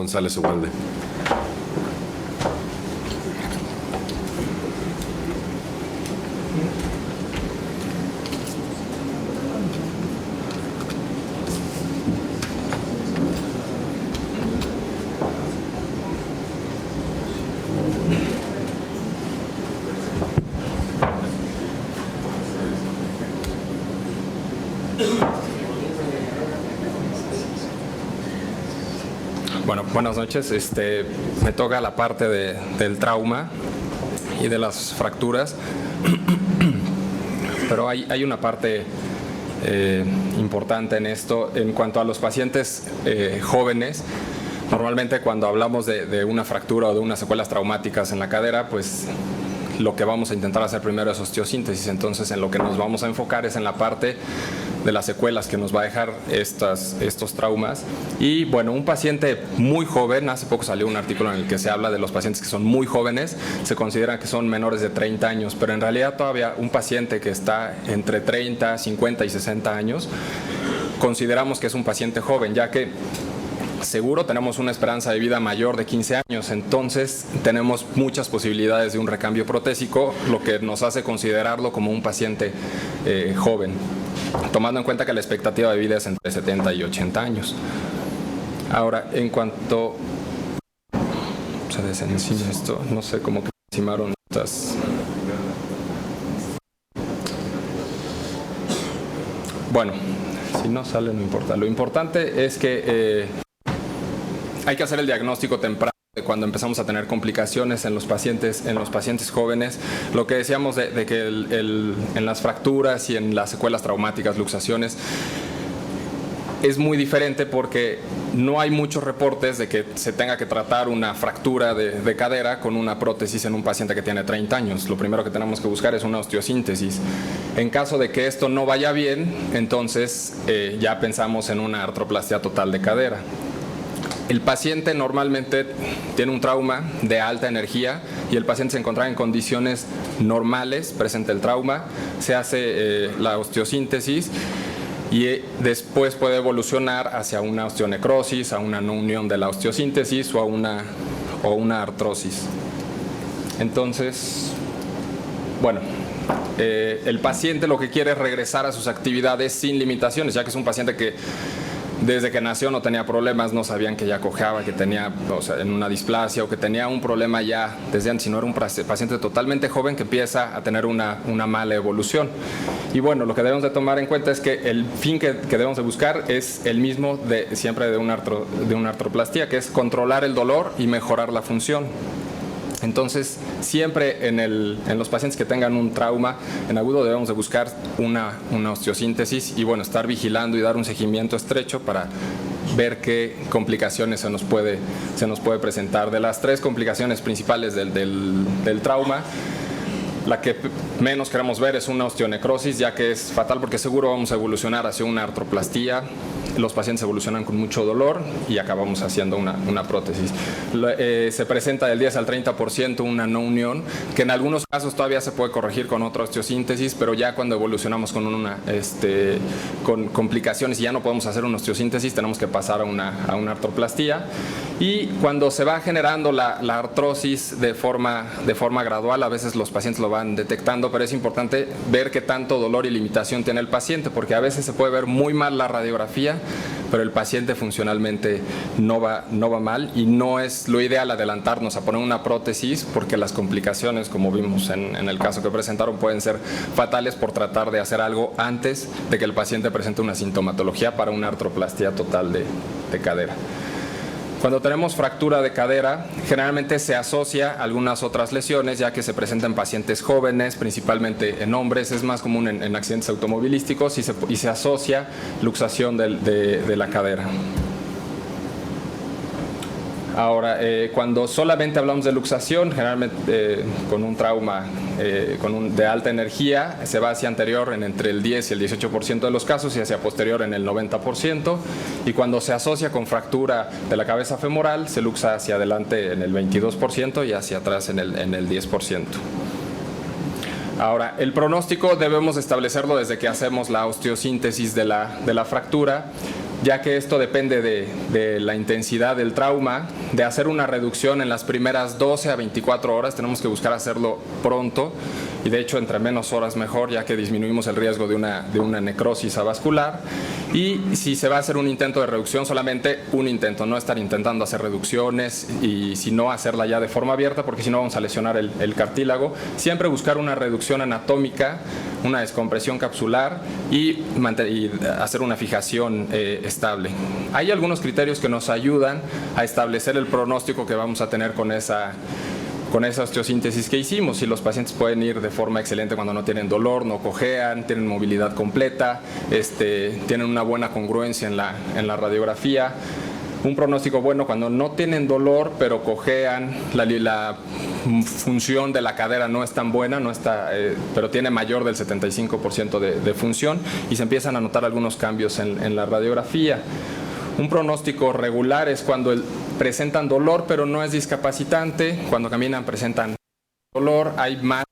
González Ugalde. Bueno, buenas noches. Me toca la parte del trauma y de las fracturas, pero hay una parte importante en esto. En cuanto a los pacientes jóvenes, normalmente cuando hablamos de una fractura o de unas secuelas traumáticas en la cadera, pues lo que vamos a intentar hacer primero es osteosíntesis. Entonces, en lo que nos vamos a enfocar es en la parte de las secuelas que nos va a dejar estos traumas. Y bueno, un paciente muy joven, hace poco salió un artículo en el que se habla de los pacientes que son muy jóvenes, se considera que son menores de 30 años, pero en realidad todavía un paciente que está entre 30, 50 y 60 años, consideramos que es un paciente joven, ya que seguro tenemos una esperanza de vida mayor de 15 años, entonces tenemos muchas posibilidades de un recambio protésico, lo que nos hace considerarlo como un paciente joven, tomando en cuenta que la expectativa de vida es entre 70 y 80 años. Ahora, en cuanto se desencima esto, no sé cómo que encimaron estas. Bueno, si no sale no importa. Lo importante es que hay que hacer el diagnóstico temprano de cuando empezamos a tener complicaciones en los pacientes jóvenes. Lo que decíamos de que en las fracturas y en las secuelas traumáticas, luxaciones, es muy diferente porque no hay muchos reportes de que se tenga que tratar una fractura de cadera con una prótesis en un paciente que tiene 30 años. Lo primero que tenemos que buscar es una osteosíntesis. En caso de que esto no vaya bien, entonces ya pensamos en una artroplastia total de cadera. El paciente normalmente tiene un trauma de alta energía y el paciente se encuentra en condiciones normales, presenta el trauma, se hace la osteosíntesis y después puede evolucionar hacia una osteonecrosis, a una no unión de la osteosíntesis o a una artrosis. Entonces, bueno, el paciente lo que quiere es regresar a sus actividades sin limitaciones, ya que es un paciente que desde que nació no tenía problemas, no sabían que ya cojeaba, que tenía en una displasia o que tenía un problema ya desde antes, sino era un paciente totalmente joven que empieza a tener una mala evolución. Y bueno, lo que debemos de tomar en cuenta es que el fin que debemos de buscar es el mismo siempre de una artroplastía, que es controlar el dolor y mejorar la función. Entonces, siempre en los pacientes que tengan un trauma en agudo debemos de buscar una osteosíntesis y bueno, estar vigilando y dar un seguimiento estrecho para ver qué complicaciones se nos puede presentar. De las 3 complicaciones principales del trauma, la que menos queremos ver es una osteonecrosis, ya que es fatal porque seguro vamos a evolucionar hacia una artroplastía. Los pacientes evolucionan con mucho dolor y acabamos haciendo una prótesis. Se presenta del 10 al 30% una no unión, que en algunos casos todavía se puede corregir con otra osteosíntesis, pero ya cuando evolucionamos con complicaciones y ya no podemos hacer una osteosíntesis, tenemos que pasar a una artroplastía. Y cuando se va generando la artrosis de forma gradual, a veces los pacientes lo van detectando, pero es importante ver qué tanto dolor y limitación tiene el paciente, porque a veces se puede ver muy mal la radiografía, pero el paciente funcionalmente no va mal y no es lo ideal adelantarnos a poner una prótesis porque las complicaciones, como vimos en el caso que presentaron, pueden ser fatales por tratar de hacer algo antes de que el paciente presente una sintomatología para una artroplastía total de cadera. Cuando tenemos fractura de cadera, generalmente se asocia a algunas otras lesiones, ya que se presenta en pacientes jóvenes, principalmente en hombres, es más común en accidentes automovilísticos y se asocia luxación de la cadera. Ahora, cuando solamente hablamos de luxación, generalmente con un trauma de alta energía, se va hacia anterior en entre el 10 y el 18% de los casos y hacia posterior en el 90%. Y cuando se asocia con fractura de la cabeza femoral, se luxa hacia adelante en el 22% y hacia atrás en el 10%. Ahora, el pronóstico debemos establecerlo desde que hacemos la osteosíntesis de la fractura, ya que esto depende de la intensidad del trauma, de hacer una reducción en las primeras 12 a 24 horas. Tenemos que buscar hacerlo pronto y de hecho entre menos horas mejor, ya que disminuimos el riesgo de una necrosis avascular. Y si se va a hacer un intento de reducción, solamente un intento, no estar intentando hacer reducciones y si no hacerla ya de forma abierta, porque si no vamos a lesionar el cartílago. Siempre buscar una reducción anatómica, una descompresión capsular y hacer una fijación estable. Hay algunos criterios que nos ayudan a establecer el pronóstico que vamos a tener con esa osteosíntesis que hicimos. Si los pacientes pueden ir de forma excelente cuando no tienen dolor, no cojean, tienen movilidad completa, tienen una buena congruencia en la radiografía. Un pronóstico bueno cuando no tienen dolor, pero cojean, la función de la cadera no es tan buena, pero tiene mayor del 75% de función y se empiezan a notar algunos cambios en la radiografía. Un pronóstico regular es cuando presentan dolor, pero no es discapacitante. Cuando caminan presentan dolor, hay más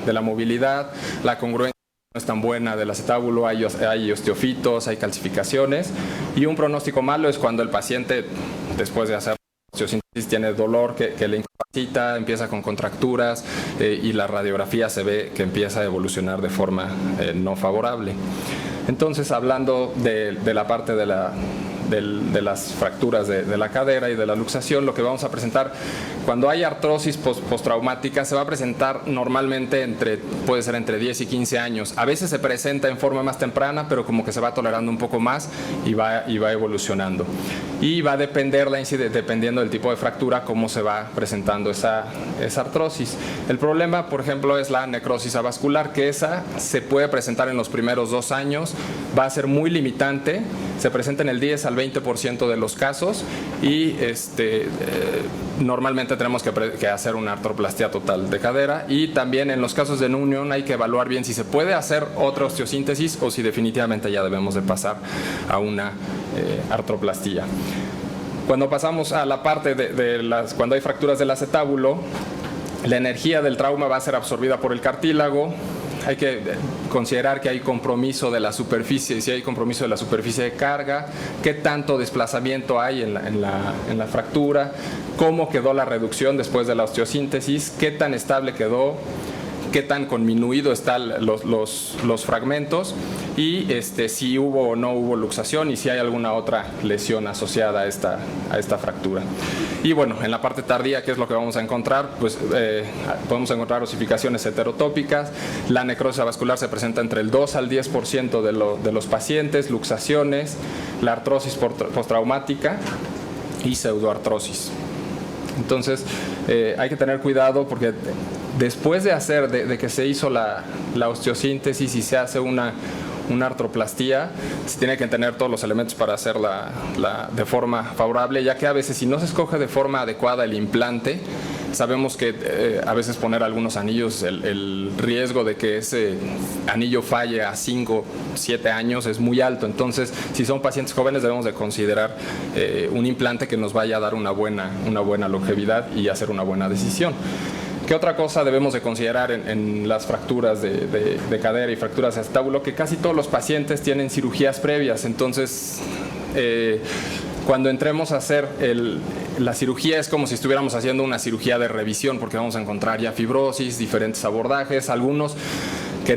de la movilidad, la congruencia no es tan buena del acetábulo, hay osteofitos, hay calcificaciones. Y un pronóstico malo es cuando el paciente, después de hacer osteosíntesis, tiene dolor que le incapacita, empieza con contracturas y la radiografía se ve que empieza a evolucionar de forma no favorable. Entonces, hablando de la parte de las fracturas de la cadera y de la luxación, lo que vamos a presentar cuando hay artrosis postraumática se va a presentar normalmente puede ser entre 10 y 15 años. A veces se presenta en forma más temprana, pero como que se va tolerando un poco más y va evolucionando. Y va a depender dependiendo del tipo de fractura, cómo se va presentando esa artrosis. El problema, por ejemplo, es la necrosis avascular, que esa se puede presentar en los primeros 2 años, va a ser muy limitante, se presenta en el 10 al 20% de los casos y normalmente tenemos que hacer una artroplastia total de cadera, y también en los casos de no unión hay que evaluar bien si se puede hacer otra osteosíntesis o si definitivamente ya debemos de pasar a una artroplastía. Cuando pasamos a la parte cuando hay fracturas del acetábulo, la energía del trauma va a ser absorbida por el cartílago. Hay que considerar que hay compromiso de la superficie, si hay compromiso de la superficie de carga, qué tanto desplazamiento hay en la fractura, cómo quedó la reducción después de la osteosíntesis, qué tan estable quedó, qué tan conminuido están los fragmentos y si hubo o no hubo luxación y si hay alguna otra lesión asociada a esta fractura. Y bueno, en la parte tardía, ¿qué es lo que vamos a encontrar? Pues podemos encontrar osificaciones heterotópicas, la necrosis vascular se presenta entre el 2 al 10% de los pacientes, luxaciones, la artrosis postraumática y pseudoartrosis. Entonces hay que tener cuidado porque después de que se hizo la osteosíntesis y se hace una artroplastía, se tiene que tener todos los elementos para hacerla de forma favorable, ya que a veces si no se escoge de forma adecuada el implante, sabemos que a veces poner algunos anillos, el riesgo de que ese anillo falle a 5, 7 años es muy alto. Entonces, si son pacientes jóvenes debemos de considerar un implante que nos vaya a dar una buena longevidad y hacer una buena decisión. ¿Qué otra cosa debemos de considerar en las fracturas de cadera y fracturas de acetábulo? Que casi todos los pacientes tienen cirugías previas. Entonces, cuando entremos a hacer la cirugía es como si estuviéramos haciendo una cirugía de revisión, porque vamos a encontrar ya fibrosis, diferentes abordajes, algunos que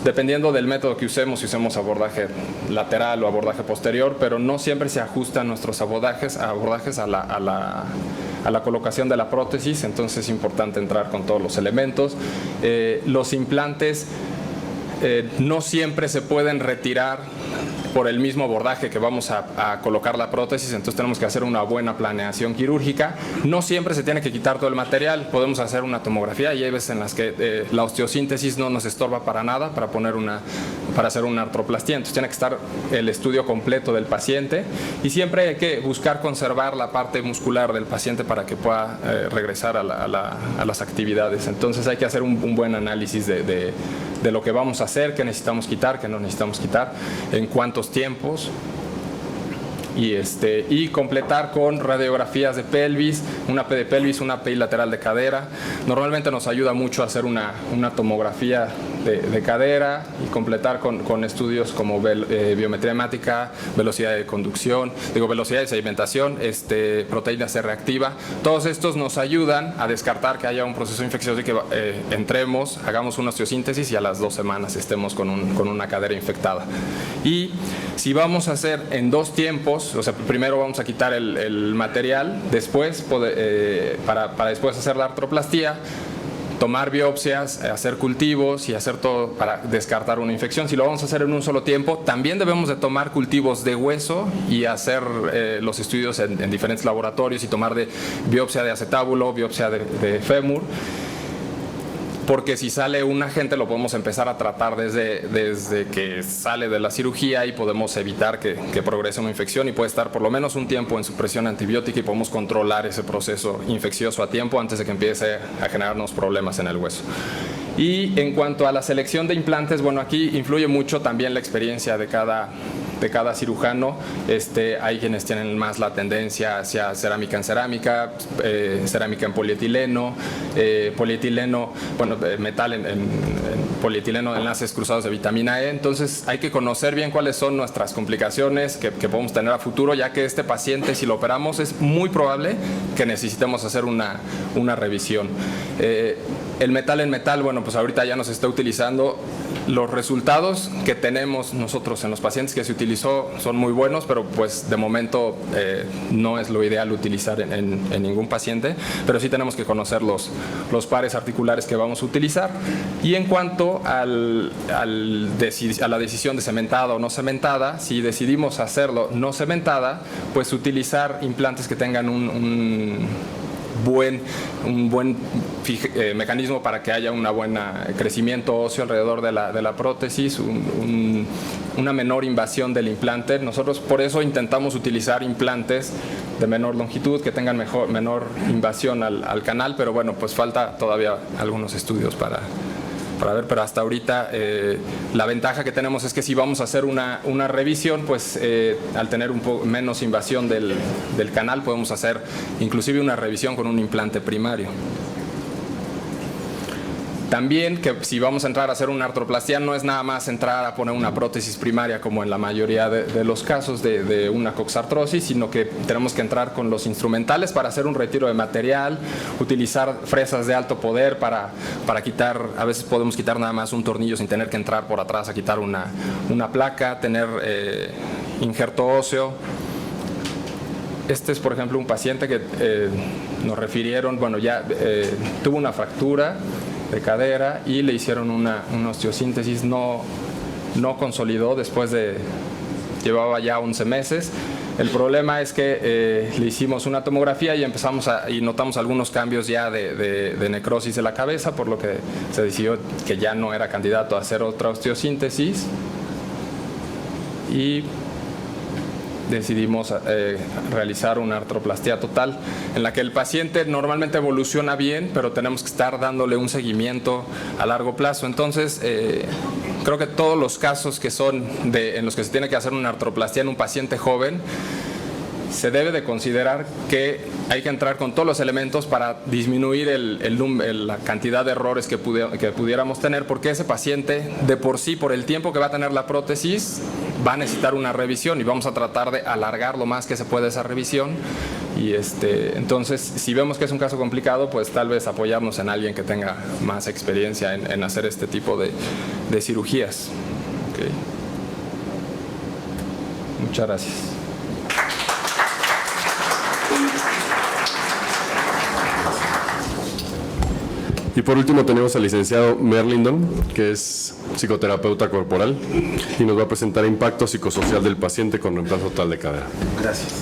dependiendo del método que usemos, si usemos abordaje lateral o abordaje posterior, pero no siempre se ajustan nuestros abordajes a la colocación de la prótesis. Entonces es importante entrar con todos los elementos. Los implantes no siempre se pueden retirar por el mismo abordaje que vamos a colocar la prótesis, entonces tenemos que hacer una buena planeación quirúrgica. No siempre se tiene que quitar todo el material, podemos hacer una tomografía y hay veces en las que la osteosíntesis no nos estorba para nada para hacer una artroplastía. Entonces tiene que estar el estudio completo del paciente y siempre hay que buscar conservar la parte muscular del paciente para que pueda regresar a las actividades. Entonces hay que hacer un buen análisis de lo que vamos a hacer, qué necesitamos quitar, qué no necesitamos quitar, en cuántos tiempos, y completar con radiografías de pelvis, una P de pelvis, una PI lateral de cadera. Normalmente nos ayuda mucho a hacer una tomografía de cadera y completar con estudios como biometría hemática, velocidad de conducción, velocidad de sedimentación, proteína C reactiva. Todos estos nos ayudan a descartar que haya un proceso infeccioso y que entremos, hagamos una osteosíntesis y a las 2 semanas estemos con una cadera infectada. Y si vamos a hacer en 2 tiempos, o sea, primero vamos a quitar el material, después para después hacer la artroplastía, tomar biopsias, hacer cultivos y hacer todo para descartar una infección. Si lo vamos a hacer en un solo tiempo, también debemos de tomar cultivos de hueso y hacer los estudios en diferentes laboratorios y tomar biopsia de acetábulo, biopsia de fémur, porque si sale un agente lo podemos empezar a tratar desde que sale de la cirugía y podemos evitar que progrese una infección, y puede estar por lo menos un tiempo en supresión antibiótica y podemos controlar ese proceso infeccioso a tiempo antes de que empiece a generarnos problemas en el hueso. Y en cuanto a la selección de implantes, bueno, aquí influye mucho también la experiencia de cada cirujano. Hay quienes tienen más la tendencia hacia cerámica en cerámica, cerámica en polietileno, metal en polietileno de enlaces cruzados de vitamina E. Entonces hay que conocer bien cuáles son nuestras complicaciones que podemos tener a futuro, ya que este paciente, si lo operamos, es muy probable que necesitemos hacer una revisión. El metal en metal, bueno, pues ahorita ya no se está utilizando. Los resultados que tenemos nosotros en los pacientes que se utilizó son muy buenos, pero pues de momento no es lo ideal utilizar en ningún paciente, pero sí tenemos que conocer los pares articulares que vamos a utilizar. Y en cuanto a la decisión de cementada o no cementada, si decidimos hacerlo no cementada, pues utilizar implantes que tengan un buen mecanismo para que haya un buen crecimiento óseo alrededor de la prótesis, una menor invasión del implante. Nosotros por eso intentamos utilizar implantes de menor longitud, que tengan menor invasión al canal, pero bueno, pues falta todavía algunos estudios para ver, pero hasta ahorita la ventaja que tenemos es que si vamos a hacer una revisión, pues al tener un poco menos invasión del canal, podemos hacer inclusive una revisión con un implante primario. También que si vamos a entrar a hacer una artroplastía, no es nada más entrar a poner una prótesis primaria como en la mayoría de los casos de una coxartrosis, sino que tenemos que entrar con los instrumentales para hacer un retiro de material, utilizar fresas de alto poder para quitar, a veces podemos quitar nada más un tornillo sin tener que entrar por atrás a quitar una placa, tener injerto óseo. Este es, por ejemplo, un paciente que nos refirieron, bueno, ya tuvo una fractura de cadera y le hicieron una osteosíntesis, no consolidó después llevaba ya 11 meses. El problema es que le hicimos una tomografía y y notamos algunos cambios ya de necrosis de la cabeza, por lo que se decidió que ya no era candidato a hacer otra osteosíntesis y decidimos realizar una artroplastía total en la que el paciente normalmente evoluciona bien, pero tenemos que estar dándole un seguimiento a largo plazo. Entonces, creo que todos los casos que son en los que se tiene que hacer una artroplastía en un paciente joven, se debe de considerar que hay que entrar con todos los elementos para disminuir la cantidad de errores que pudiéramos tener, porque ese paciente de por sí, por el tiempo que va a tener la prótesis, va a necesitar una revisión y vamos a tratar de alargar lo más que se puede esa revisión. Y entonces, si vemos que es un caso complicado, pues tal vez apoyarnos en alguien que tenga más experiencia en hacer este tipo de cirugías. Okay. Muchas gracias. Y por último tenemos al licenciado Merlindon, que es psicoterapeuta corporal y nos va a presentar impacto psicosocial del paciente con reemplazo total de cadera. Gracias.